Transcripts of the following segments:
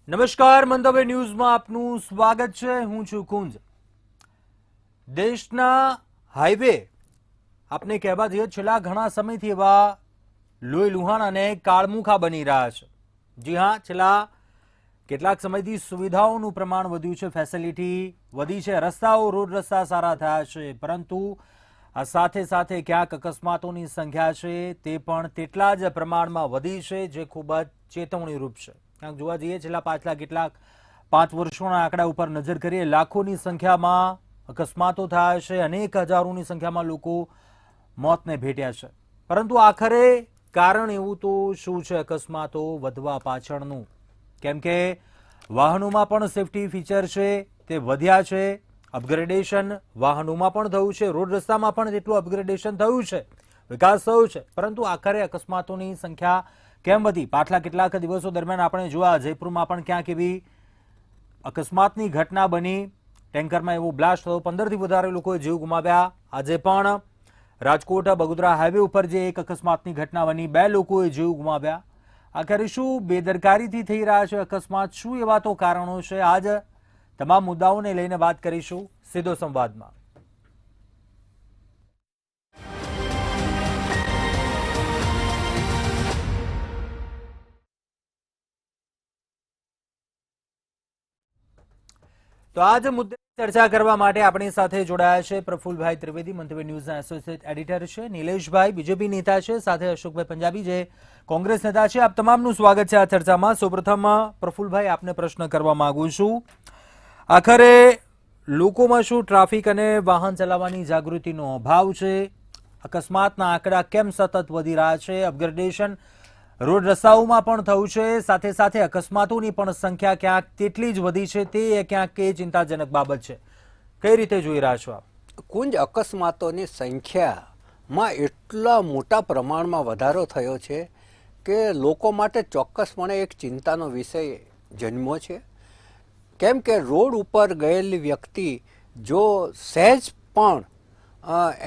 નમસ્કાર, મંતવ્ય ન્યૂઝમાં આપનું સ્વાગત છે। હું છું કુંજ। દેશના હાઈવે આપને કહેવા જઈએ છેલ્લા ઘણા સમયથી એવા લોહીલુહાણ અને કાળમુખા બની રહ્યા છે। જી હા, છેલ્લા કેટલાક સમયથી સુવિધાઓનું પ્રમાણ વધ્યું છે, ફેસિલિટી વધી છે, રસ્તાઓ રોડ રસ્તા સારા થયા છે, પરંતુ આ સાથે સાથે ક્યાંક અકસ્માતોની સંખ્યા છે તે પણ તેટલા જ પ્રમાણમાં વધી છે, જે ખૂબ જ ચેતવણીરૂપ છે। ક્યાંક જોવા જઈએ છેલ્લા પાછલા કેટલાક 5 વર્ષોના આંકડા ઉપર નજર કરીએ, લાખોની સંખ્યામાં અકસ્માતો થયા છે, અનેક હજારોની સંખ્યામાં લોકો મોતને ભેટ્યા છે। પરંતુ આખરે કારણ એવું તો શું છે અકસ્માતો વધવા પાછળનું? કેમ કે વાહનોમાં પણ સેફટી ફીચર છે તે વધ્યા છે, અપગ્રેડેશન વાહનોમાં પણ થયું છે, રોડ રસ્તામાં પણ જેટલું અપગ્રેડેશન થયું છે, વિકાસ થયો છે, પરંતુ આખરે અકસ્માતોની સંખ્યા કેમ વધી? પાછલા કેટલાક દિવસો દરમિયાન આપણે જોયા જયપુરમાં પણ ક્યાંક એવી અકસ્માતની ઘટના બની, ટેન્કરમાં એવો બ્લાસ્ટ થયો, 15થી વધારે લોકોએ જીવ ગુમાવ્યા। આજે પણ રાજકોટ બગોદરા હાઈવે ઉપર જે એક અકસ્માતની ઘટના બની, 2 લોકોએ જીવ ગુમાવ્યા। આખરે શું બેદરકારીથી થઈ રહ્યા છે અકસ્માત? શું એવા તો કારણો છે? આજ તમામ મુદ્દાઓને લઈને વાત કરીશું સીધો સંવાદમાં। તો આજ મુદ્દે ચર્ચા કરવા માટે આપણી સાથે જોડાયા છે પ્રફુલભાઈ ત્રિવેદી, મંતવ્ય ન્યૂઝના એસોસિએટ એડિટર છે, નિલેશભાઈ બીજેપી નેતા છે, સાથે અશોકભાઈ પંજાબી જે કોંગ્રેસ નેતા છે। આપ તમામનું સ્વાગત છે આ ચર્ચામાં। સૌપ્રથમ પ્રફુલભાઈ, આપને પ્રશ્ન કરવા માંગુ છું, આખરે લોકોમાં શું ટ્રાફિક અને વાહન ચલાવવાની જાગૃતિનો અભાવ છે? અકસ્માતના આંકડા કેમ સતત વધી રહ્યા છે? અપગ્રેડેશન રોડ રસ્તાઓમાં પણ થયું છે, સાથે સાથે અકસ્માતોની પણ સંખ્યા ક્યાંક તેટલી જ વધી છે, તે ક્યાંક એ ચિંતાજનક બાબત છે। કઈ રીતે જોઈ રહ્યા છો આપ? કુંજ, અકસ્માતોની સંખ્યામાં એટલા મોટા પ્રમાણમાં વધારો થયો છે કે લોકો માટે ચોક્કસપણે એક ચિંતાનો વિષય જન્મ્યો છે। કેમ કે રોડ ઉપર ગયેલી વ્યક્તિ જો સહેજ પણ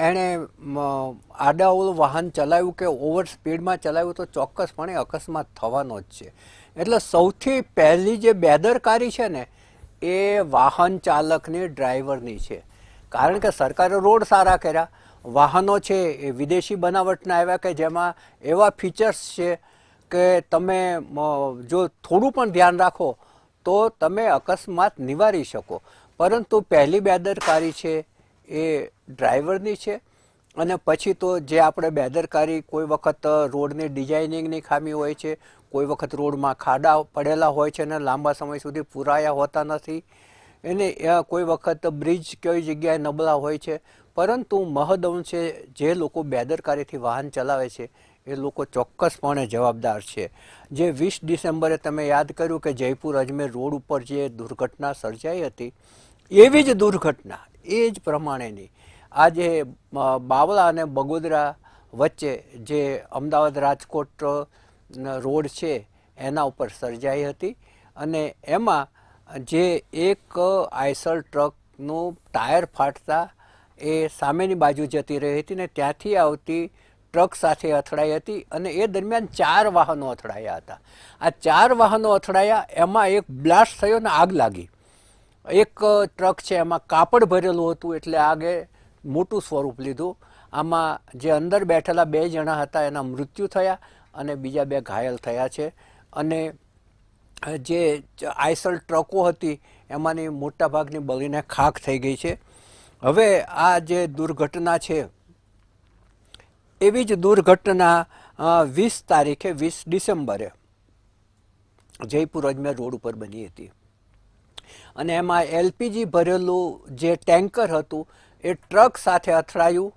એણે આડાઅવળું વાહન ચલાવ્યું કે ઓવર સ્પીડમાં ચલાવ્યું તો ચોક્કસપણે અકસ્માત થવાનો જ છે। એટલે સૌથી પહેલી જે બેદરકારી છે ને એ વાહન ચાલકની, ડ્રાઈવરની છે। કારણ કે સરકારે રોડ સારા કર્યા, વાહનો છે એ વિદેશી બનાવટના આવ્યા કે જેમાં એવા ફીચર્સ છે કે તમે જો થોડું પણ ધ્યાન રાખો તો તમે અકસ્માત નિવારી શકો। પરંતુ પહેલી બેદરકારી છે એ ડ્રાઈવરની છે। અને પછી તો જે આપણે બેદરકારી, કોઈ વખત રોડની ડિઝાઇનિંગની ખામી હોય છે, કોઈ વખત રોડમાં ખાડા પડેલા હોય છે અને લાંબા સમય સુધી પૂરાયા હોતા નથી, એને કોઈ વખત બ્રિજ કઈ જગ્યાએ નબળા હોય છે। પરંતુ મહદઅંશે જે લોકો બેદરકારીથી વાહન ચલાવે છે એ લોકો ચોક્કસપણે જવાબદાર છે। જે 20 ડિસેમ્બરે તમે યાદ કર્યું કે જયપુર અજમેર રોડ ઉપર જે દુર્ઘટના સર્જાઈ હતી, એવી જ દુર્ઘટના એ જ પ્રમાણેની આજે બાવળા અને બગોદરા વચ્ચે જે અમદાવાદ રાજકોટ રોડ છે એના ઉપર સર્જાઈ હતી। અને એમાં જે એક આઈસર ટ્રકનું ટાયર ફાટતા એ સામેની બાજુ જતી રહી હતી ને ત્યાંથી આવતી ટ્રક સાથે અથડાઈ હતી અને એ દરમિયાન 4 વાહનો અથડાયા હતા। આ 4 વાહનો અથડાયા, એમાં એક બ્લાસ્ટ થયો ને આગ લાગી। એક ટ્રક છે એમાં કાપડ ભરેલું હતું એટલે આગે મોટું સ્વરૂપ લીધું। આમાં જે અંદર બેઠેલા 2 જણા હતા એના મૃત્યુ થયા અને બીજા 2 ઘાયલ થયા છે। અને જે આઈસર ટ્રકો હતી એમાંની મોટા ભાગની બળીને ખાખ થઈ ગઈ છે। હવે આ જે દુર્ઘટના છે એવી જ દુર્ઘટના 20 તારીખે 20 ડિસેમ્બરે જયપુર અજમેર રોડ ઉપર બની હતી। અને એમાં એલપીજી ભરેલું જે ટેન્કર હતું એ ટ્રક સાથે અથડાયું,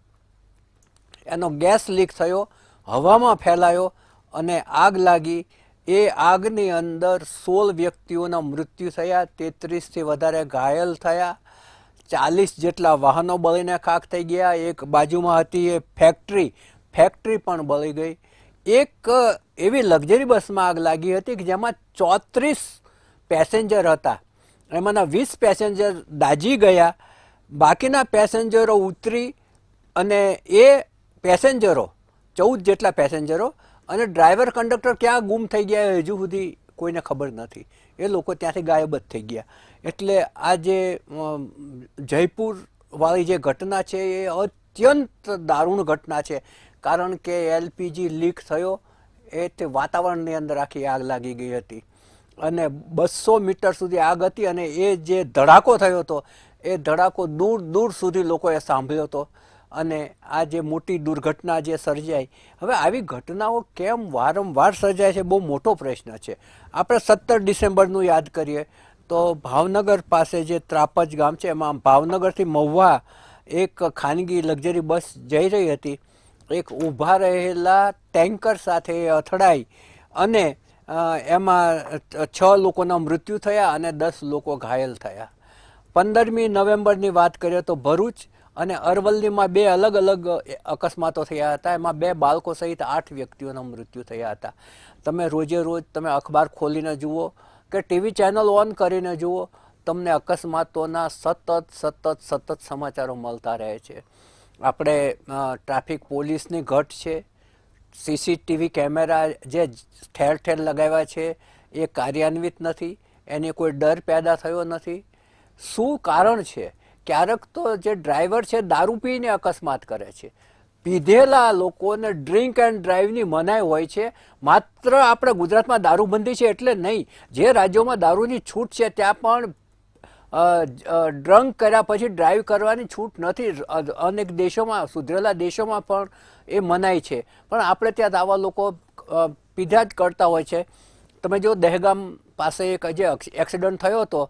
એનો ગેસ લીક થયો, હવામાં ફેલાયો અને આગ લાગી। એ આગની અંદર 16 વ્યક્તિઓના મૃત્યુ થયા, 33થી વધારે ઘાયલ થયા, 40 જેટલા વાહનો બળીને ખાખ થઈ ગયા। એક બાજુમાં હતી એ ફેક્ટરી પણ બળી ગઈ। એક એવી લક્ઝરી બસમાં આગ લાગી હતી કે જેમાં 34 પેસેન્જર હતા, એમાંના 20 પેસેન્જર દાઝી ગયા, બાકીના પેસેન્જરો ઉતરી અને એ પેસેન્જરો 14 જેટલા પેસેન્જરો અને ડ્રાઈવર કંડક્ટર ક્યાં ગુમ થઈ ગયા હજુ સુધી કોઈને ખબર નથી. એ લોકો ત્યાંથી ગાયબ જ થઈ ગયા. એટલે આ જે જયપુર વાળી જે ઘટના છે એ અત્યંત દારૂણ ઘટના છે. કારણ કે LPG લીક થયો એ તે વાતાવરણની અંદર આખી આગ લાગી ગઈ હતી અને 200 મીટર સુધી આગ હતી અને એ જે ધડાકો થયો હતો એ ધડાકો દૂર દૂર સુધી લોકોએ સાંભળ્યો હતો અને આ જે મોટી દુર્ઘટના જે સર્જાઈ. હવે આવી ઘટનાઓ કેમ વારંવાર સર્જાય છે બહુ મોટો પ્રશ્ન છે. આપણે 17 ડિસેમ્બરનું યાદ કરીએ તો ભાવનગર પાસે જે ત્રાપજ ગામ છે એમાં ભાવનગરથી મહુવા એક ખાનગી લક્ઝરી બસ જઈ રહી હતી. એક ઊભા રહેલા ટેન્કર સાથે અથડાઈ અને એમાં 6 લોકોના મૃત્યુ થયા અને 10 લોકો ઘાયલ થયા. 15મી નવેમ્બરની વાત કરીએ તો ભરૂચ અને અરવલ્લીમાં 2 અલગ અલગ અકસ્માતો થયા હતા. એમાં 2 બાળકો સહિત 8 વ્યક્તિઓના મૃત્યુ થયા હતા. તમે રોજે રોજ તમે અખબાર ખોલીને જુઓ કે ટીવી ચેનલ ઓન કરીને જુઓ, તમને અકસ્માતોના સતત સમાચારો મળતા રહે છે. આપણે ટ્રાફિક પોલીસની ઘટ છે, CCTV કેમેરા જે ઠેર ઠેર લગાવ્યા છે એ કાર્યાન્વિત નથી, એની કોઈ ડર પેદા થયો નથી. શું કારણ છે? ક્યારેક તો જે ડ્રાઈવર છે દારૂ પીને અકસ્માત કરે છે. પીધેલા લોકોને ડ્રિંક એન્ડ ડ્રાઈવની મનાઈ હોય છે. માત્ર આપણે ગુજરાતમાં દારૂબંધી છે એટલે નહીં, જે રાજ્યોમાં દારૂની છૂટ છે ત્યાં પણ ડ્રંક કર્યા પછી ડ્રાઈવ કરવાની છૂટ નથી. અનેક દેશોમાં, સુધરેલા દેશોમાં પણ એ મનાઈ છે. પણ આપણે ત્યાં આવા લોકો પીધા જ કરતા હોય છે. તમે જો દહેગામ પાસે એક જે એક્સિડન્ટ થયો હતો,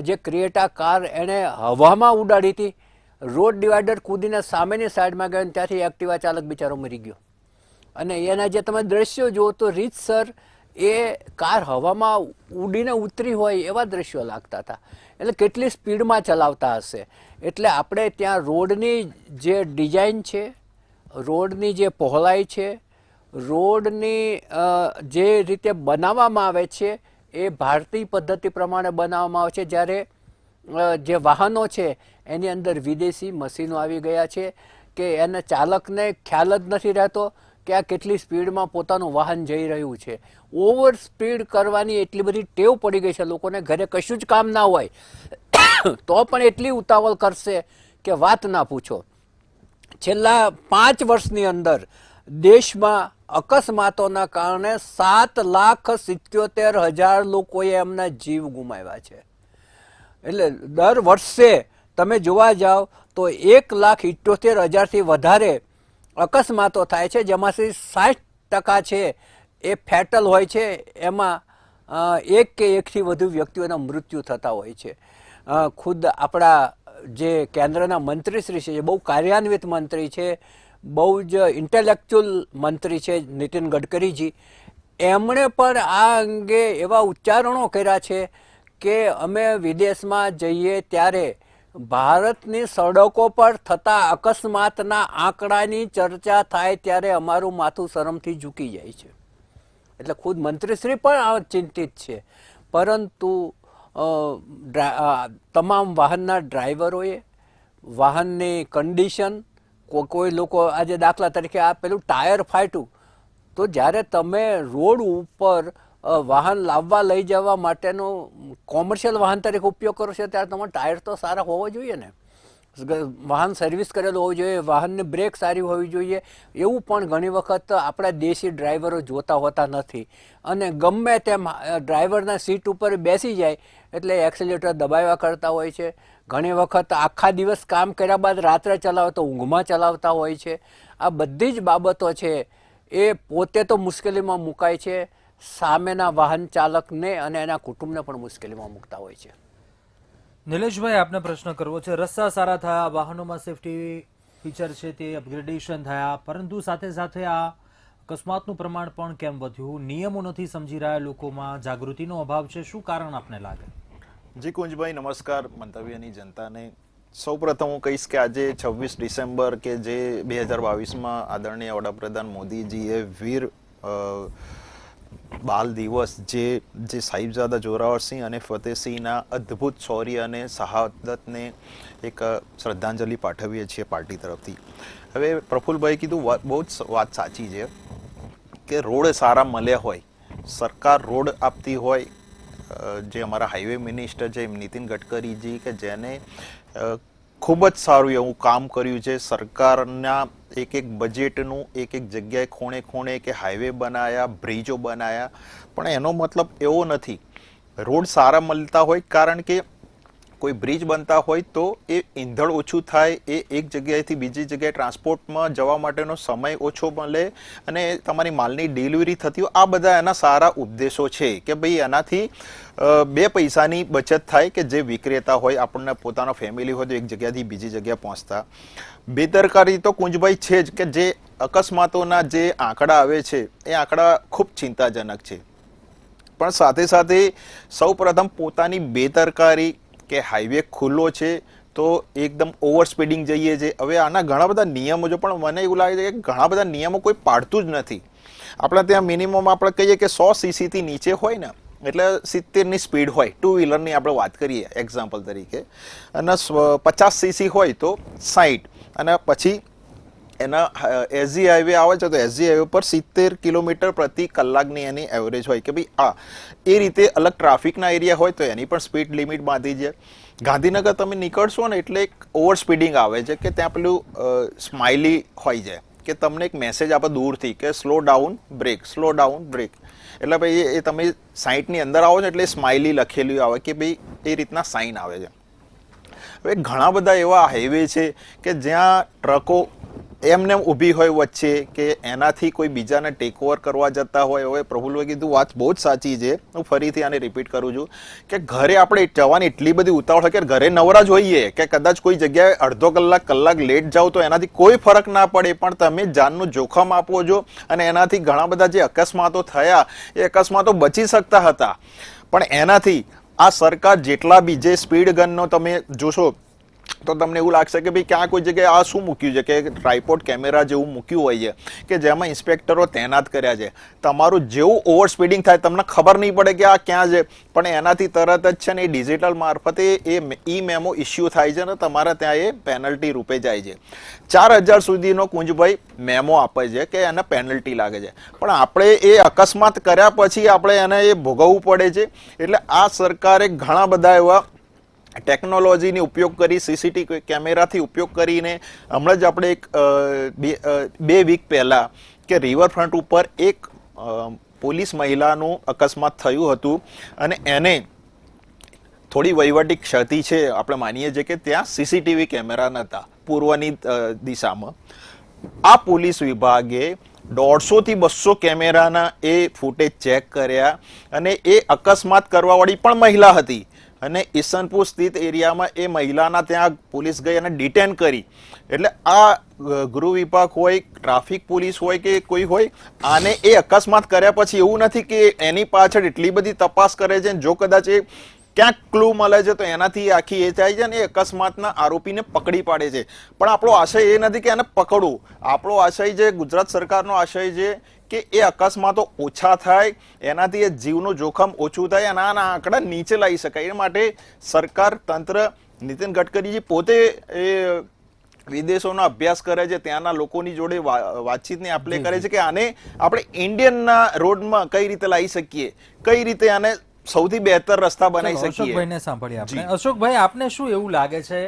જે ક્રિએટા કાર એણે હવામાં ઉડાડી હતી, રોડ ડિવાઈડર કૂદીને સામેની સાઈડમાં ગયો, ત્યાંથી એક્ટિવા ચાલક બિચારો મરી ગયો. અને એના જે તમે દ્રશ્યો જુઓ તો રીતસર એ કાર હવામાં ઉડીને ઉતરી હોય એવા દ્રશ્યો લાગતા હતા. એટલે કેટલી સ્પીડમાં ચલાવતા હશે. એટલે આપણે ત્યાં રોડની જે ડિઝાઇન છે, રોડની જે પહોળાઈ છે, રોડની જે રીતે બનાવવામાં આવે છે એ ભારતીય પદ્ધતિ પ્રમાણે બનાવવામાં આવે છે. જ્યારે જે વાહનો છે એની અંદર વિદેશી મશીનો આવી ગયા છે કે એને ચાલકને ખ્યાલ જ નથી રહેતો કે આ કેટલી સ્પીડમાં પોતાનું વાહન જઈ રહ્યું છે. ઓવર સ્પીડ કરવાની એટલી બધી ટેવ પડી ગઈ છે લોકોને. ઘરે કશું જ કામ ના હોય તો પણ એટલી ઉતાવળ કરશે કે વાત ના પૂછો. છેલ્લા 5 વર્ષની અંદર દેશમાં અકસ્માતોના કારણે 7,77,000 લોકોએ એમના જીવ ગુમાવ્યા છે. એટલે દર વર્ષે તમે જોવા જાઓ તો 1,78,000થી વધારે અકસ્માતો થાય છે, જેમાંથી 60% છે એ ફેટલ હોય છે. એમાં 1 કે 1 થી વધુ વ્યક્તિઓના મૃત્યુ થતા હોય છે. ખુદ આપણા જે કેન્દ્રના મંત્રીશ્રી છે, જે બહુ કાર્યાન્વિત મંત્રી છે, બહુ જ ઇન્ટેલેક્ચ્યુઅલ મંત્રી છે, નીતિન ગડકરીજી, એમણે પણ આ અંગે એવા ઉચ્ચારણો કર્યા છે કે અમે વિદેશમાં જઈએ ત્યારે ભારતની સડકો પર થતા અકસ્માતના આંકડાની ચર્ચા થાય ત્યારે અમારું માથું શરમથી ઝૂકી જાય છે. એટલે ખુદ મંત્રીશ્રી પણ ચિંતિત છે. પરંતુ તમામ વાહનના ડ્રાઈવરોએ વાહનની કન્ડિશન, કોઈ લોકો આજે દાખલા તરીકે આ પેલું ટાયર ફાટ્યું, તો જ્યારે તમે રોડ ઉપર વાહન લાવવા લઈ જવા માટેનો કોમર્શિયલ વાહન તરીકે ઉપયોગ કરો છો ત્યારે તમારા ટાયર તો સારા હોવા જોઈએ ને, વાહન સર્વિસ કરેલું હોવું જોઈએ, વાહનની બ્રેક સારી હોવી જોઈએ. એવું પણ ઘણી વખત આપણા દેશી ડ્રાઈવરો જોતા હોતા નથી અને ગમે તેમ ડ્રાઈવરના સીટ ઉપર બેસી જાય એટલે એક્સિલેટર દબાવ્યા કરતા હોય છે. ઘણી વખત આખા દિવસ કામ કર્યા બાદ રાત્રે ચલાવે તો ઊંઘમાં ચલાવતા હોય છે. આ બધી જ બાબતો છે એ પોતે તો મુશ્કેલીમાં મુકાય છે, સામેના વાહન ચાલકને અને એના કુટુંબને પણ મુશ્કેલીમાં મૂકતા હોય છે. નિલેશભાઈ, આપને પ્રશ્ન કરવો છે. રસ્તા સારા થયા, વાહનોમાં સેફટી ફીચર છે તે અપગ્રેડેશન થયા, પરંતુ સાથે સાથે આ અકસ્માતનું પ્રમાણ પણ કેમ વધ્યું? નિયમો નથી સમજી રહ્યા લોકોમાં, જાગૃતિનો અભાવ છે. શું કારણ આપને લાગે? જી કુંજભાઈ, નમસ્કાર મંતવ્યની જનતાને. સૌપ્રથમ હું કહીશ કે આજે 26 ડિસેમ્બર કે જે 2022માં આદરણીય વડાપ્રધાન મોદીજીએ વીર બાલ દિવસ જે સાહિબજાદા જોરાવરસિંહ અને ફતેહસિંહના અદ્ભુત શૌર્ય અને શહાદતને એક શ્રદ્ધાંજલિ પાઠવીએ છીએ પાર્ટી તરફથી. હવે પ્રફુલભાઈ કીધું બહુ જ વાત સાચી છે કે રોડ સારા મળ્યા હોય, સરકાર રોડ આપતી હોય, જે અમારા હાઈવે મિનિસ્ટર છે નીતિન ગડકરીજી, કે જેને ખૂબ જ સારું એવું કામ કર્યું છે. સરકારના એક એક બજેટનું એક એક જગ્યાએ ખૂણે ખૂણે કે હાઈવે બનાયા, બ્રિજો બનાયા, પણ એનો મતલબ એવો નથી. રોડ સારા મળતા હોય, કારણ કે કોઈ બ્રિજ બનતા હોય તો એ ઈંધણ ઓછું થાય, એ એક જગ્યાએથી બીજી જગ્યાએ ટ્રાન્સપોર્ટમાં જવા માટેનો સમય ઓછો મળે અને તમારી માલની ડિલિવરી થતી હોય. આ બધા એના સારા ઉદ્દેશો છે કે ભાઈ એનાથી બે પૈસાની બચત થાય, કે જે વિક્રેતા હોય, આપણને પોતાનો ફેમિલી હોય તો એક જગ્યાથી બીજી જગ્યાએ પહોંચતા. બેદરકારી તો કુંજભાઈ છે જ, કે જે અકસ્માતોના જે આંકડા આવે છે એ આંકડા ખૂબ ચિંતાજનક છે. પણ સાથે સાથે સૌ પ્રથમ પોતાની બેદરકારી, કે હાઈવે ખુલ્લો છે તો એકદમ ઓવર સ્પીડિંગ જઈએ છે. હવે આના ઘણા બધા નિયમો છે, પણ મને એવું લાગે છે કે ઘણા બધા નિયમો કોઈ પાડતું જ નથી. આપણે ત્યાં મિનિમમ આપણે કહીએ કે 100 સીસીથી નીચે હોય ને, એટલે 70ની સ્પીડ હોય, ટુ વ્હીલરની આપણે વાત કરીએ એક્ઝામ્પલ તરીકે, અને 50 સીસી હોય તો 60, અને પછી એના એસજી હાઈવે આવે છે તો એસજી હાઈવે પર 70 કિલોમીટર પ્રતિ કલાકની એની એવરેજ હોય, કે ભાઈ એ રીતે અલગ ટ્રાફિકના એરિયા હોય તો એની પણ સ્પીડ લિમિટ બાંધી છે. ગાંધીનગર તમે નીકળશો ને એટલે એક ઓવર સ્પીડિંગ આવે છે, કે ત્યાં પેલું સ્માઇલી હોય છે, કે તમને એક મેસેજ આપે દૂરથી કે slow down brake, slow down brake. એટલે ભાઈ એ તમે 60ની અંદર આવો છો એટલે સ્માઇલી લખેલું આવે, કે ભાઈ એ રીતના સાઇન આવે છે. હવે ઘણા બધા એવા હાઈવે છે કે જ્યાં ટ્રકો એમને ઊભી હોય વચ્ચે, કે એનાથી કોઈ બીજાને ટેક ઓવર કરવા જતા હોય. હવે પ્રફુલ્લભાઈ કીધું વાત બહુ જ સાચી છે, હું ફરીથી આને રિપીટ કરું છું, કે ઘરે આપણે જવાની એટલી બધી ઉતાવળ હોય કે ઘરે નવરા જ હોઈએ, કે કદાચ કોઈ જગ્યાએ અડધો કલાક લેટ જાઓ તો એનાથી કોઈ ફરક ના પડે, પણ તમે જાનનું જોખમ આપો છો, અને એનાથી ઘણા બધા જે અકસ્માતો થયા એ અકસ્માતો બચી શકતા હતા. પણ એનાથી આ સરકાર જેટલા બી જે સ્પીડ ગનનો તમે જોશો તો તમને એવું લાગશે કે ભાઈ ક્યાં કોઈ જગ્યાએ આ શું મૂક્યું છે, કે ટ્રાયપોડ કેમેરા જેવું મૂક્યું હોય છે, કે જેમાં ઇન્સ્પેક્ટરો તૈનાત કર્યા છે. તમારું જેવું ઓવર સ્પીડિંગ થાય તમને ખબર નહીં પડે કે આ ક્યાં છે, પણ એનાથી તરત જ છે ને એ ડિજિટલ મારફતે એ ઈ મેમો ઇસ્યુ થાય છે, અને તમારા ત્યાં એ પેનલ્ટી રૂપે જાય છે. 4000 સુધીનો કુંજભાઈ મેમો આપે છે કે એને પેનલ્ટી લાગે છે, પણ આપણે એ અકસ્માત કર્યા પછી આપણે એને એ ભોગવવું પડે છે. એટલે આ સરકારે ઘણા બધા એવા ટેકનોલોજીની ઉપયોગ કરી, સીસીટીવી કેમેરાથી ઉપયોગ કરીને, હમણાં જ આપણે એક બે વીક પહેલાં કે રિવરફ્રન્ટ ઉપર એક પોલીસ મહિલાનું અકસ્માત થયું હતું, અને એને થોડી વહીવટી ક્ષતિ છે, આપણે માનીએ છીએ કે ત્યાં સીસીટીવી કેમેરા નહોતા પૂર્વની દિશામાં. આ પોલીસ વિભાગે 150 થી 200 કેમેરાના એ ફૂટેજ ચેક કર્યા, અને એ અકસ્માત કરવાવાળી પણ મહિલા હતી, અને ઈસનપુર સ્થિત એરિયામાં એ મહિલાના ત્યાં પોલીસ ગઈ અને ડિટેન કરી. એટલે આ ગૃહ વિભાગ હોય, ટ્રાફિક પોલીસ હોય કે કોઈ હોય, આને એ અકસ્માત કર્યા પછી એવું નથી કે એની પાછળ એટલી બધી તપાસ કરે છે, જો કદાચ એ ક્યાંક ક્લુ મળે છે તો એનાથી આખી એ થાય છે, ને એ અકસ્માતના આરોપીને પકડી પાડે છે. પણ આપણો આશય એ નથી કે એને પકડવું, આપણો આશય છે, ગુજરાત સરકારનો આશય છે કે એ અકસ્માતો ઓછા થાય, એનાથી એ જીવનું જોખમ ઓછું થાય, અને આના આંકડા નીચે લાવી શકાય. એ માટે સરકાર તંત્ર, નીતિન ગડકરીજી પોતે એ વિદેશોનો અભ્યાસ કરે છે, ત્યાંના લોકોની જોડે વાતચીતની આપલે કરે છે, કે આને આપણે ઇન્ડિયનના રોડમાં કઈ રીતે લાવી શકીએ, કઈ રીતે આને સૌથી બહેતર રસ્તા બનાવી શકીએ. અશોકભાઈને સાંભળીએ આપણે. અશોકભાઈ, આપને શું એવું લાગે છે,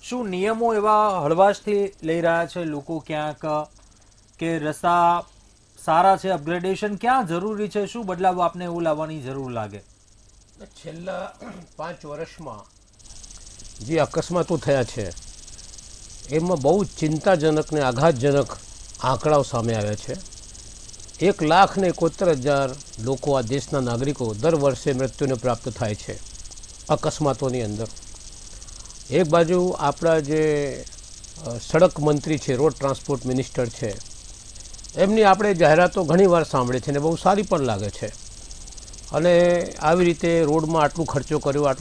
શું નિયમો એવા હળવાશથી લઈ રહ્યા છે લોકો ક્યાંક, કે રસ્તા સારા છે, અપગ્રેડેશન ક્યાં જરૂરી છે, શું બદલાવ આપને એવું લાવવાની જરૂર લાગે? છેલ્લા 5 વર્ષમાં જે અકસ્માતો થયા છે એમાં બહુ ચિંતાજનક ને આઘાતજનક આંકડાઓ સામે આવ્યા છે. 1,71,000 લોકો, આ દેશના નાગરિકો દર વર્ષે મૃત્યુને પ્રાપ્ત થાય છે અકસ્માતોની અંદર. એક બાજુ આપણા જે સડક મંત્રી છે, રોડ ટ્રાન્સપોર્ટ મિનિસ્ટર છે, એમની આપણે જાહેરાતો ઘણીવાર સાંભળે છે ને બહુ સારી પણ લાગે છે, અને આવી રીતે રોડમાં આટલું ખર્ચો કર્યો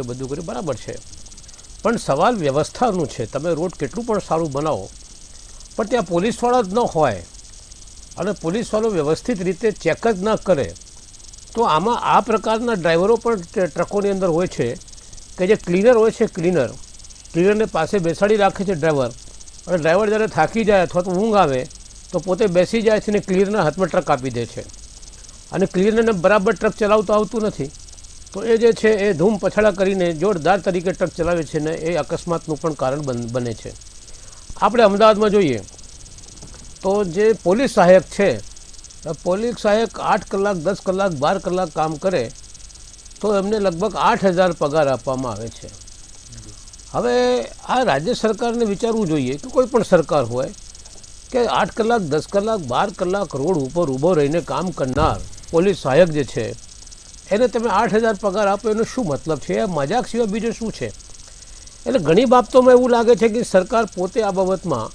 બધું કર્યું, બરાબર છે. પણ સવાલ વ્યવસ્થાનું છે. તમે રોડ કેટલું પણ સારું બનાવો, પણ ત્યાં પોલીસવાળા જ ન હોય અને પોલીસવાળો વ્યવસ્થિત રીતે ચેક જ ન કરે, તો આમાં આ પ્રકારના ડ્રાઈવરો પણ ટ્રકોની અંદર હોય છે, કે જે ક્લીનર હોય છે, ક્લીનરને પાસે બેસાડી રાખે છે ડ્રાઈવર, અને ડ્રાઈવર જ્યારે થાકી જાય અથવા તો ઊંઘ આવે તો પોતે બેસી જાય છે ને ક્લિયરના હાથમાં ટ્રક આપી દે છે અને ક્લિયરને બરાબર ટ્રક ચલાવતું આવતું નથી, તો એ જે છે એ ધૂમ પછાડા કરીને જોરદાર તરીકે ટ્રક ચલાવે છે ને એ અકસ્માતનું પણ કારણ બને છે. આપણે અમદાવાદમાં જોઈએ તો જે પોલીસ સહાયક છે, પોલીસ સહાયક 8 કલાક 10 કલાક 12 કલાક કામ કરે તો એમને લગભગ 8,000 પગાર આપવામાં આવે છે. હવે આ રાજ્ય સરકારને વિચારવું જોઈએ કે કોઈ પણ સરકાર હોય કે 8 કલાક 10 કલાક 12 કલાક રોડ ઉપર ઊભો રહીને કામ કરનાર પોલીસ સહાયક જે છે એને તમે 8,000 પગાર આપો એનો શું મતલબ છે? એ મજાક સિવાય બીજું શું છે? એટલે ઘણી બાબતોમાં એવું લાગે છે કે સરકાર પોતે આ બાબતમાં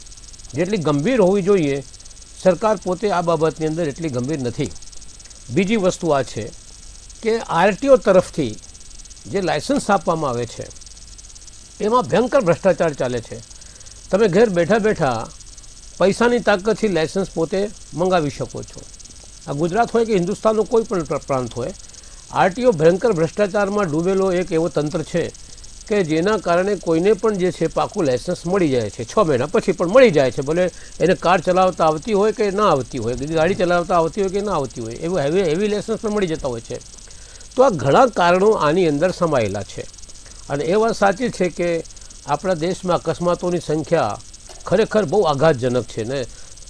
જેટલી ગંભીર હોવી જોઈએ, સરકાર પોતે આ બાબતની અંદર એટલી ગંભીર નથી. બીજી વસ્તુ આ છે કે આરટીઓ તરફથી જે લાયસન્સ આપવામાં આવે છે એમાં ભયંકર ભ્રષ્ટાચાર ચાલે છે. તમે ઘેર બેઠા બેઠા પૈસાની તાકાતથી લાયસન્સ પોતે મંગાવી શકો છો. આ ગુજરાત હોય કે હિન્દુસ્તાનનો કોઈ પણ પ્રાંત હોય, આરટીઓ ભયંકર ભ્રષ્ટાચારમાં ડૂબેલો એક એવો તંત્ર છે કે જેના કારણે કોઈને પણ જે છે પાકું લાયસન્સ મળી જાય છે, 6 મહિના પછી પણ મળી જાય છે, ભલે એને કાર ચલાવતા આવતી હોય કે ના આવતી હોય, ગાડી ચલાવતા આવતી હોય કે ના આવતી હોય, એવું હેવી લાયસન્સ પણ મળી જતા હોય છે. તો આ ઘણા કારણો આની અંદર સમાયેલા છે અને એ વાત સાચી છે કે આપણા દેશમાં અકસ્માતોની સંખ્યા ખરેખર બહુ આઘાતજનક છે ને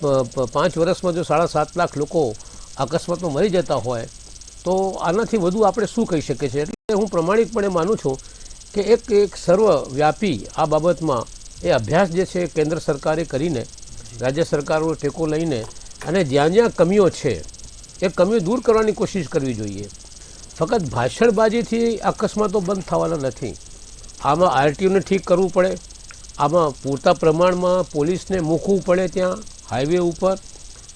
5 વર્ષમાં જો 7.5 લાખ લોકો અકસ્માતમાં મરી જતા હોય તો આનાથી વધુ આપણે શું કહી શકીએ છીએ? એટલે હું પ્રમાણિકપણે માનું છું કે એક સર્વવ્યાપી આ બાબતમાં એ અભ્યાસ જે છે કેન્દ્ર સરકારે કરીને રાજ્ય સરકારો ટેકો લઈને અને જ્યાં જ્યાં કમીઓ છે એ કમીઓ દૂર કરવાની કોશિશ કરવી જોઈએ. ફક્ત ભાષણબાજીથી અકસ્માતો બંધ થવાના નથી. આમાં આરટીઓને ઠીક કરવું પડે, આમાં પૂરતા પ્રમાણમાં પોલીસને મૂકવું પડે ત્યાં હાઈવે ઉપર.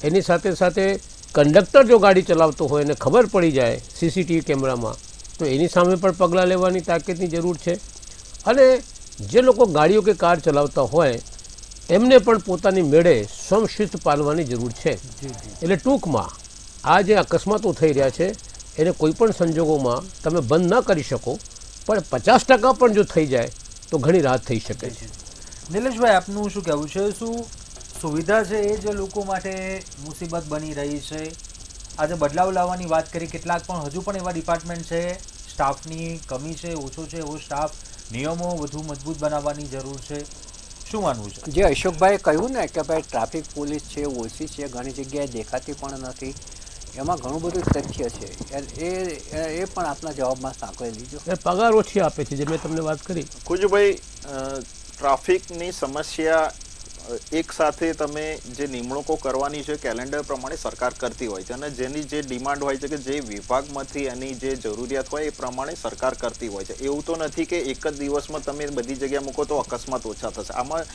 એની સાથે સાથે કંડક્ટર જો ગાડી ચલાવતો હોય અને ખબર પડી જાય સીસીટીવી કેમેરામાં તો એની સામે પણ પગલાં લેવાની તાકીદની જરૂર છે. અને જે લોકો ગાડીઓ કે કાર ચલાવતા હોય એમને પણ પોતાની મેળે સમશિસ્ત પાલવાની જરૂર છે. એટલે ટૂંકમાં આ જે અકસ્માતો થઈ રહ્યા છે એને કોઈ પણ સંજોગોમાં તમે બંધ ન કરી શકો, પણ 50% પણ જો થઈ જાય તો ઘણી રાહત થઈ શકે છે. નિલેશભાઈ, આપનું શું કહેવું છે? શું સુવિધા છે એ જે લોકો માટે મુસીબત બની રહી છે? આજે બદલાવ લાવવાની વાત કરી, કેટલાક પણ હજુ પણ એવા ડિપાર્ટમેન્ટ છે સ્ટાફની કમી છે, ઓછો છે એવો સ્ટાફ, નિયમો વધુ મજબૂત બનાવવાની જરૂર છે, શું માનવું છે? જે અશોકભાઈએ કહ્યું ને કે ભાઈ ટ્રાફિક પોલીસ છે ઓછી છે, ઘણી જગ્યાએ દેખાતી પણ નથી, એમાં ઘણું બધું તથ્ય છે. એ પણ આપના જવાબમાં સાંકળી લીધો. એ પગાર ઓછી આપે છે જે મેં તમને વાત કરી. કુંજભાઈ, ટ્રાફિકની સમસ્યા એક સાથે તમે જે નિમણૂકો કરવાની છે કેલેન્ડર પ્રમાણે સરકાર કરતી હોય છે અને જેની જે ડિમાન્ડ હોય છે કે જે વિભાગમાંથી એની જે જરૂરિયાત હોય એ પ્રમાણે સરકાર કરતી હોય છે. એવું તો નથી કે એક જ દિવસમાં તમે બધી જગ્યાએ મૂકો તો અકસ્માત ઓછા થશે. આમાં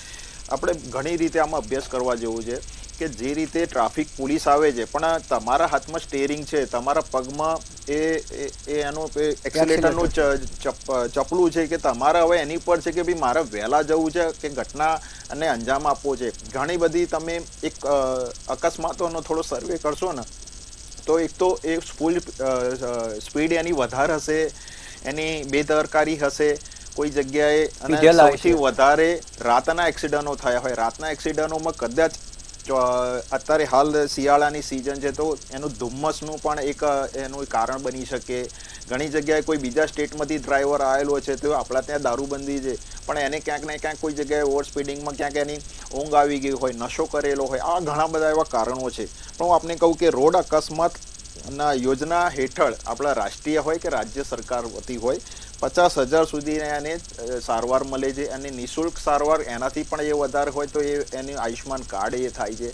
આપણે ઘણી રીતે આમાં અભ્યાસ કરવા જેવું છે કે જે રીતે ટ્રાફિક પોલીસ આવે છે પણ તમારા હાથમાં સ્ટેરિંગ છે, તમારા પગમાં એનું એક્સિલેટરનું ચપલું છે કે તમારે હવે એની પર છે કે ભાઈ મારે વહેલા જવું છે કે ઘટના અને અંજામ આપવો છે. ઘણી બધી તમે એક અકસ્માતોનો થોડો સર્વે કરશો ને તો એક તો એ સ્પીડ એની વધારે હશે, એની બેદરકારી હશે કોઈ જગ્યાએ, અને સૌથી વધારે રાતના એક્સિડન્ટો થયા હોય. રાતના એક્સિડન્ટોમાં કદાચ અત્યારે હાલ શિયાળાની સિઝન છે તો એનું ધુમ્મસનું પણ એક એનું કારણ બની શકે. ઘણી જગ્યાએ કોઈ બીજા સ્ટેટમાંથી ડ્રાઈવર આવેલો છે તો આપણા ત્યાં દારૂબંધી છે પણ એને ક્યાંક ને ક્યાંક કોઈ જગ્યાએ ઓવર સ્પીડિંગમાં ક્યાંક એની ઊંઘ આવી ગઈ હોય, નશો કરેલો હોય, આ ઘણા બધા એવા કારણો છે. પણ હું આપને કહું કે રોડ અકસ્માતના યોજના હેઠળ આપણા રાષ્ટ્રીય હોય કે રાજ્ય સરકાર વતી હોય 50,000 સુધી એને સારવાર મળે છે અને નિઃશુલ્ક સારવાર એનાથી પણ એ વધારે હોય તો એની આયુષ્માન કાર્ડ એ થાય છે.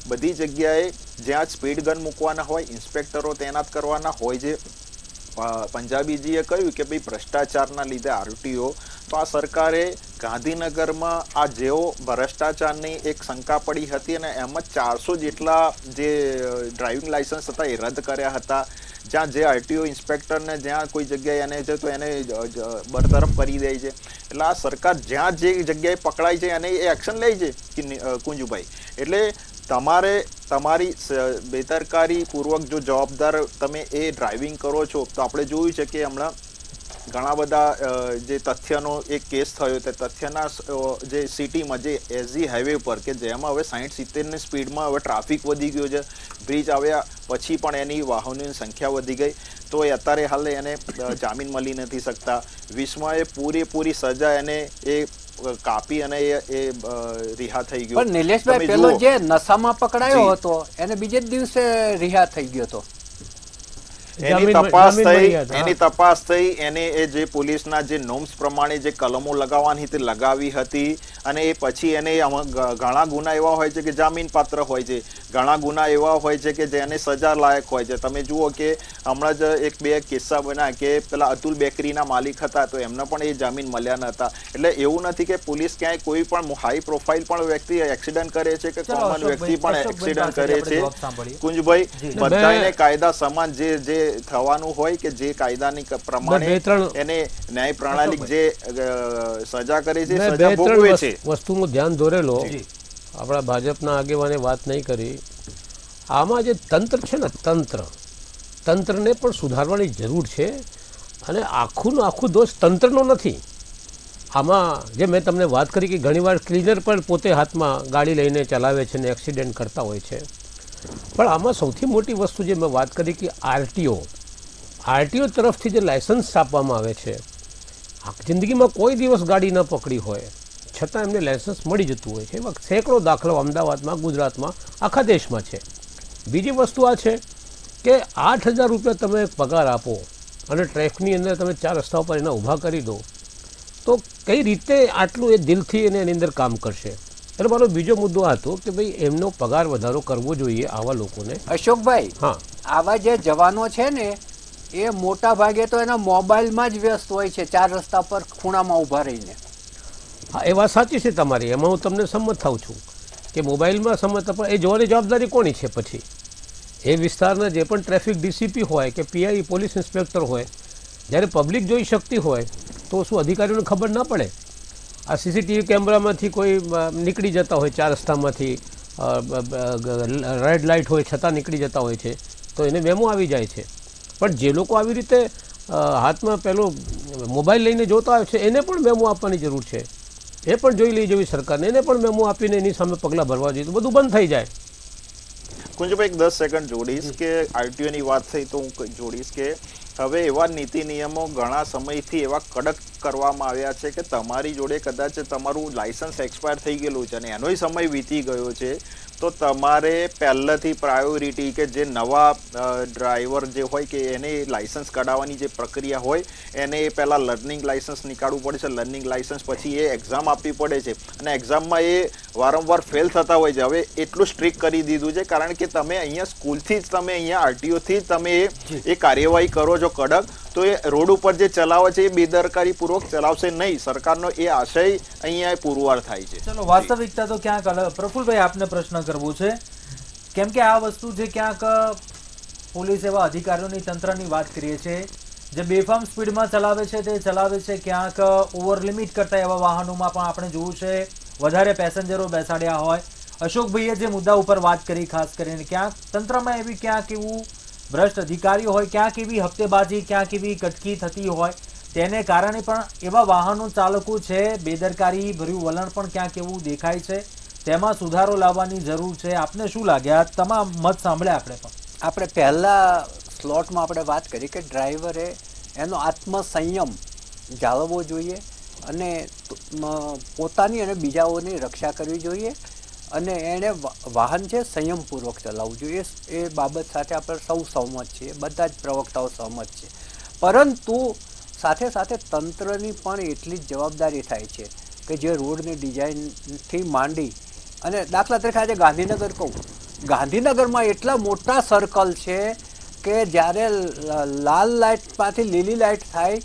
બધી જગ્યાએ જ્યાં સ્પીડ ગન મૂકવાના હોય ઇન્સ્પેક્ટરો તૈનાત કરવાના હોય છે. પંજાબીજીએ કહ્યું કે ભાઈ ભ્રષ્ટાચારના લીધે આરટીઓ, તો આ સરકારે ગાંધીનગરમાં આ જેવો ભ્રષ્ટાચારની એક શંકા પડી હતી અને એમ જ 400 જેટલા જે ડ્રાઇવિંગ લાયસન્સ હતા એ રદ કર્યા હતા. જ્યાં જે આરટીઓ ઇન્સ્પેક્ટરને જ્યાં કોઈ જગ્યાએ એને છે તો એને બરતરફ કરી દે છે. એટલે આ સરકાર જ્યાં જે જગ્યાએ પકડાય છે એને એ એક્શન લે છે કુંજુભાઈ. એટલે તમારે તમારી બેદરકારી પૂર્વક જો જવાબદાર તમે એ ડ્રાઇવિંગ કરો છો તો આપણે જોયું છે કે હમણાં ઘણા બધા જે તથ્યનો એક કેસ થયો તે તથ્યના જે સિટીમાં જે એસજી હાઈવે પર કે જેમાં હવે 60-70ની સ્પીડમાં હવે ટ્રાફિક વધી ગયો છે, બ્રિજ આવ્યા પછી પણ એની વાહનોની સંખ્યા વધી ગઈ, તો એ અત્યારે હાલ એને જામીન મળી નથી શકતા. 20માં એ પૂરેપૂરી સજા એને એ કાપી અને એ રિહા થઈ ગયો. પણ નિલેશભાઈ પેલો જે નશામાં પકડાયો હતો એને બીજે જ દિવસે રિહા થઈ ગયો હતો. એની તપાસ થઈ, એને એ જે પોલીસના જે નોર્મ્સ પ્રમાણે જે કલમો લગાવવાની તે લગાવી હતી અને એ પછી એને ઘણા ગુના એવા હોય છે કે જામીન પાત્ર હોય છે, ઘણા ગુના એવા હોય છે કે જેને સજા લાયક હોય છે. તમે જુઓ કે હમણાં જ એક બે કિસ્સા બન્યા કે પેલા અતુલ બેકરીના માલિક હતા તો એમને પણ એ જામીન મળ્યા નતા. એટલે એવું નથી કે પોલીસ ક્યાંય કોઈ પણ હાઈ પ્રોફાઇલ પણ વ્યક્તિ એક્સિડન્ટ કરે છે કે કોમન વ્યક્તિ પણ એક્સિડન્ટ કરે છે. કુંજભાઈ, બધાને કાયદા સમાન જે થવાનું હોય કે જે કાયદાની પ્રમાણે એને ન્યાય પ્રણાલી જે સજા કરે છે સજા ભોગવે છે. વસ્તુનું ધ્યાન દોરેલો આપણા ભાજપના આગેવાને વાત નહીં કરી. આમાં જે તંત્ર છે ને તંત્રને પણ સુધારવાની જરૂર છે અને આખું દોષ તંત્રનો નથી. આમાં જે મેં તમને વાત કરી કે ઘણીવાર ક્લીનર પણ પોતે હાથમાં ગાડી લઈને ચલાવે છે ને એક્સિડન્ટ કરતા હોય છે. પણ આમાં સૌથી મોટી વસ્તુ જે મેં વાત કરી કે આરટીઓ તરફથી જે લાયસન્સ આપવામાં આવે છે, જિંદગીમાં કોઈ દિવસ ગાડી ન પકડી હોય છતાં એમને લાયસન્સ મળી જતું હોય છે. એવા સેંકડો દાખલો અમદાવાદમાં, ગુજરાતમાં, આખા દેશમાં છે. બીજી વસ્તુ આ છે કે 8,000 રૂપિયા તમે પગાર આપો અને ટ્રાફિકની અંદર તમે 4 રસ્તા પર એને ઊભા કરી દો તો કઈ રીતે આટલું એ દિલથી એની અંદર કામ કરશે? એટલે મારો બીજો મુદ્દો આ હતો કે ભાઈ એમનો પગાર વધારો કરવો જોઈએ આવા લોકોને. અશોકભાઈ, હા, આવા જે જવાનો છે ને એ મોટા ભાગે તો એના મોબાઈલમાં જ વ્યસ્ત હોય છે, 4 રસ્તા પર ખૂણામાં ઊભા રહીને. હા, એ વાત સાચી છે તમારી, એમાં હું તમને સંમત થાઉં છું કે મોબાઈલમાં સંમત, પણ એ જોવાની જવાબદારી કોની છે? પછી એ વિસ્તારના જે પણ ટ્રાફિક ડીસીપી હોય કે પીઆઈ પોલીસ ઇન્સ્પેક્ટર હોય, જ્યારે પબ્લિક જોઈ શકતી હોય તો શું અધિકારીઓને ખબર ના પડે? આ સીસીટીવી કેમેરામાંથી કોઈ નીકળી જતા હોય 4 રસ્તામાંથી, રેડ લાઇટ હોય છતાં નીકળી જતા હોય છે તો એને મેમો આવી જાય છે. પણ જે લોકો આવી રીતે હાથમાં પેલો મોબાઈલ લઈને જોતા હોય છે એને પણ મેમો આપવાની જરૂર છે. એ પણ જોઈ લઈ જવી સરકારને, એને પણ મેમો આપીને એની સામે પગલાં ભરવા જોઈએ તો બધું બંધ થઈ જાય. કુંજભાઈ, 10 સેકન્ડ જોડીશ કે આરટીઓની વાત થઈ તો હું જોડીશ કે હવે એવા નીતિ નિયમો ઘણા સમયથી એવા કડક કરવામાં આવ્યા છે કે તમારી જોડે કદાચ તમારું લાયસન્સ એક્સપાયર થઈ ગયેલું છે અને એનોય સમય વીતી ગયો છે તો તમારે પહેલાંથી પ્રાયોરિટી કે જે નવા ડ્રાઈવર જે હોય કે એને લાયસન્સ કઢાવવાની જે પ્રક્રિયા હોય એને પહેલાં લર્નિંગ લાયસન્સ નીકાળવું પડે છે. લર્નિંગ લાયસન્સ પછી એ એક્ઝામ આપવી પડે છે અને એક્ઝામમાં એ વારંવાર ફેલ થતા હોય છે. હવે એટલું સ્ટ્રિક્ટ કરી દીધું છે કારણ કે તમે અહીંયા સ્કૂલથી જ તમે અહીંયા આરટીઓથી જ તમે એ કાર્યવાહી કરો છો કડક, તો એ રોડ ઉપર જે ચલાવે છે એ બેદરકારીપૂર્વક ચલાવશે નહીં. સરકારનો એ આશય અહીંયા પુરવાર થાય છે. ચલો, વાસ્તવિકતા તો ક્યાંક અલગ. પ્રફુલભાઈ, આપને પ્રશ્ન કરવો છે કેમ કે આ વસ્તુ જે ક્યાંક પોલીસ એવા અધિકારીઓની તંત્રની વાત કરીએ છીએ જે બેફામ સ્પીડમાં ચલાવે છે તે ચલાવે છે, ક્યાંક ઓવર લિમિટ કરતા એવા વાહનોમાં પણ આપણે જોયું છે વધારે પેસેન્જરો બેસાડ્યા હોય. અશોકભાઈએ જે મુદ્દા ઉપર વાત કરી ખાસ કરીને ક્યાંક તંત્રમાં એવી ક્યાંક એવું ભ્રષ્ટ અધિકારીઓ હોય, ક્યાંક એવી હપ્તેબાજી, ક્યાંક એવી કટકી થતી હોય, તેને કારણે પણ એવા વાહનો ચાલકો છે બેદરકારી ભર્યું વલણ પણ ક્યાંક એવું દેખાય છે. તેમાં સુધારો લાવવાની જરૂર છે. આપને શું લાગે? આ તમામ મત સાંભળ્યા આપણે પહેલા સ્લોટમાં આપણે વાત કરી કે ડ્રાઈવરે એનો આત્મસંયમ જાળવવો જોઈએ અને પોતાની અને બીજાઓની રક્ષા કરવી જોઈએ અને એણે વાહન છે સંયમપૂર્વક ચલાવવું જોઈએ. એ બાબત સાથે આપણે સૌ સહમત છીએ, બધા જ પ્રવક્તાઓ સહમત છે. પરંતુ સાથે સાથે તંત્રની પણ એટલી જ જવાબદારી થાય છે કે જે રોડની ડિઝાઇનથી માંડી અને દાખલા તરીકે આજે ગાંધીનગર કહું, ગાંધીનગરમાં એટલા મોટા સર્કલ છે કે જ્યારે લાલ લાઇટમાંથી લીલી લાઇટ થાય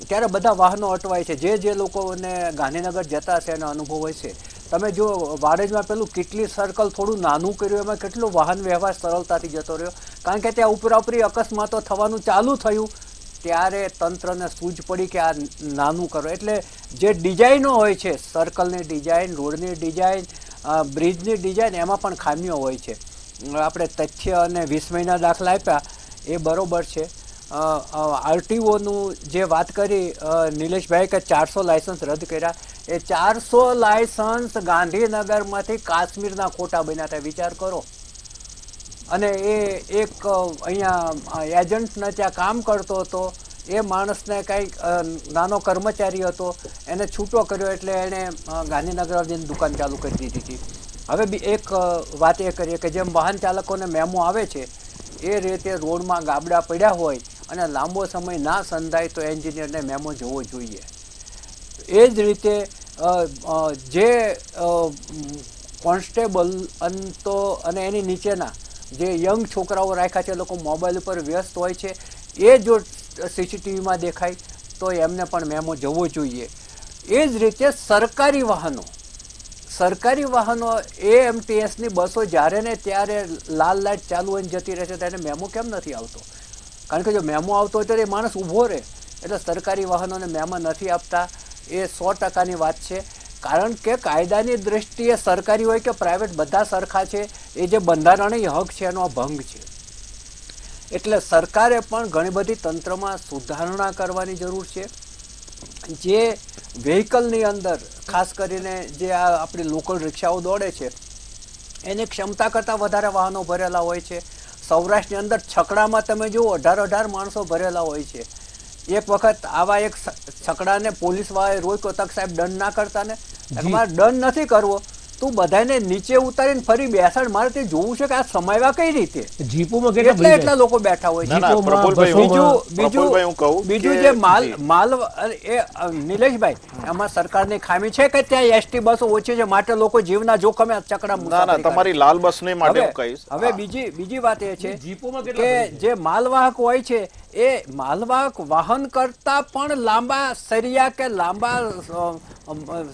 ત્યારે બધા વાહનો અટવાય છે. જે લોકોને ગાંધીનગર જતા હશે એનો અનુભવ હોય છે. તમે જો વાડજમાં પેલું કેટલી સર્કલ થોડું નાનું કર્યું, એમાં કેટલો વાહન વ્યવહાર સરળતાથી જતો રહ્યો કારણ કે ત્યાં ઉપરાઉપરી અકસ્માતો થવાનું ચાલુ થયું ત્યારે તંત્રને સૂઝ પડી કે આ નાનું કરો. એટલે જે ડિઝાઇનો હોય છે, સર્કલની ડિઝાઇન, રોડની ડિઝાઇન, બ્રિજની ડિઝાઇન, એમાં પણ ખામીઓ હોય છે. આપણે તથ્ય અને 20 મહિના દાખલા આપ્યા એ બરાબર છે, આરટીઓનું જે વાત કરી નિલેશભાઈ કે 400 લાયસન્સ રદ કર્યા, એ 400 લાયસન્સ ગાંધીનગરમાંથી કાશ્મીરના ખોટા બન્યા હતા, વિચાર કરો. અને એ એક અહીંયા એજન્ટને ત્યાં કામ કરતો હતો, એ માણસને કંઈક નાનો કર્મચારી હતો, એને છૂટો કર્યો એટલે એણે ગાંધીનગરની દુકાન ચાલુ કરી દીધી હતી. હવે એક વાત એ કરીએ કે જેમ વાહન ચાલકોને મેમો આવે છે એ રીતે રોડમાં ગાબડા પડ્યા હોય અને લાંબો સમય ના સંધાય તો એન્જિનિયરને મેમો જોવો જોઈએ. એ જ રીતે જે કોન્સ્ટેબલ અને એની નીચેના જે યંગ છોકરાઓ રાખ્યા છે, લોકો મોબાઈલ ઉપર વ્યસ્ત હોય છે, એ જો સીસીટીવીમાં દેખાય તો એમને પણ મેમો જવો જોઈએ. એ જ રીતે સરકારી વાહનો એએમટીએસની બસો જ્યારે ને ત્યારે લાલ લાઇટ ચાલુ હોય જતી રહે છે, તો એને મેમો કેમ નથી આવતો? કારણ કે જો મેમો આવતો હોય તો એ માણસ ઊભો રહે. એટલે સરકારી વાહનોને મેમો નથી આપતા એ 100%ની વાત છે. કારણ કે કાયદાની દ્રષ્ટિએ સરકારી હોય કે પ્રાઇવેટ બધા સરખા છે. એ જે બંધારણીય હક છે એનો ભંગ છે. એટલે સરકારે પણ ઘણી બધી તંત્રમાં સુધારણા કરવાની જરૂર છે. જે વ્હીકલની અંદર ખાસ કરીને જે આ આપણી લોકલ રિક્ષાઓ દોડે છે એની ક્ષમતા કરતાં વધારે વાહનો ભરેલા હોય છે. સૌરાષ્ટ્રની અંદર છકડામાં તમે જુઓ 18 માણસો ભરેલા હોય છે. એક વખત આવા એક છકડાને પોલીસવાળાએ રોક્યો, તક સાહેબ દંડ ના કરતા ને, તમારે દંડ નથી કરવો, તું બધાને નીચે ઉતારીને ફરી બેસાડ, મારે તે જોવું છે કે આ સમાયવા કઈ રીતે. જીપોમાં એટલા લોકો બેઠા હોય છે. બીજું જે માલ એ નિલેશભાઈ, એમાં સરકારની ખામી છે કે ત્યાં એસટી બસો ઓછી છે માટે લોકો જીવના જોખમે ચકડા મુસાફરી કરે? તમારી લાલ બસને માટે હું કહીશ. હવે બીજી વાત એ છે કે જે માલવાહક હોય છે એ માલવાહક વાહન કરતા પણ લાંબા સરિયા કે લાંબા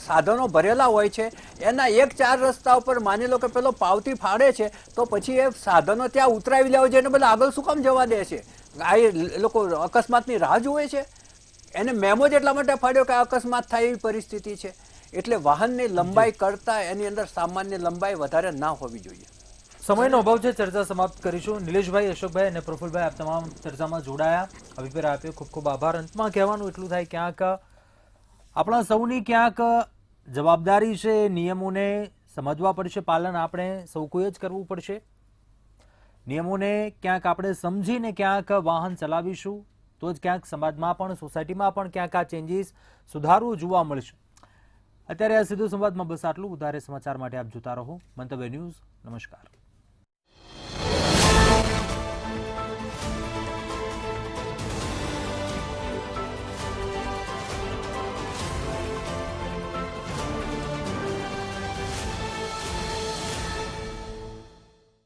સાધનો ભરેલા હોય છે. એના 4 રસ્તા ઉપર માની લો કે પેલો પાવતી ફાડે છે તો પછી એ સાધનો ત્યાં ઉતરાવી લેવા જોઈએ, એને બધા આગળ શું કામ જવા દે છે? આ એ લોકો અકસ્માતની રાહ જુએ છે. એને મેમો જ એટલા માટે ફાડ્યો કે અકસ્માત થાય એવી પરિસ્થિતિ છે. એટલે વાહનની લંબાઈ કરતા એની અંદર સામાન્ય લંબાઈ વધારે ના હોવી જોઈએ. સમયનો અભાવ છે, ચર્ચા સમાપ્ત કરીશું. નિલેશભાઈ, અશોકભાઈ અને પ્રફુલભાઈ, આપ તમામ ચર્ચામાં જોડાયા, અભિપ્રાય આપ્યો, ખૂબ ખૂબ આભાર. અંતમાં કહેવાનું એટલું થાય, ક્યાંક આપણા સૌની ક્યાંક જવાબદારી છે. નિયમોને સમજવા પડશે, પાલન આપણે સૌ કોઈ જ કરવું પડશે. નિયમોને ક્યાંક આપણે સમજીને ક્યાંક વાહન ચલાવીશું તો જ ક્યાંક સમાજમાં પણ, સોસાયટીમાં પણ ક્યાંક આ ચેન્જીસ, સુધારો જોવા મળશે. અત્યારે આ સીધો સંવાદમાં બસ આટલું. વધારે સમાચાર માટે આપ જોતા રહો મંતવ્ય ન્યૂઝ. નમસ્કાર.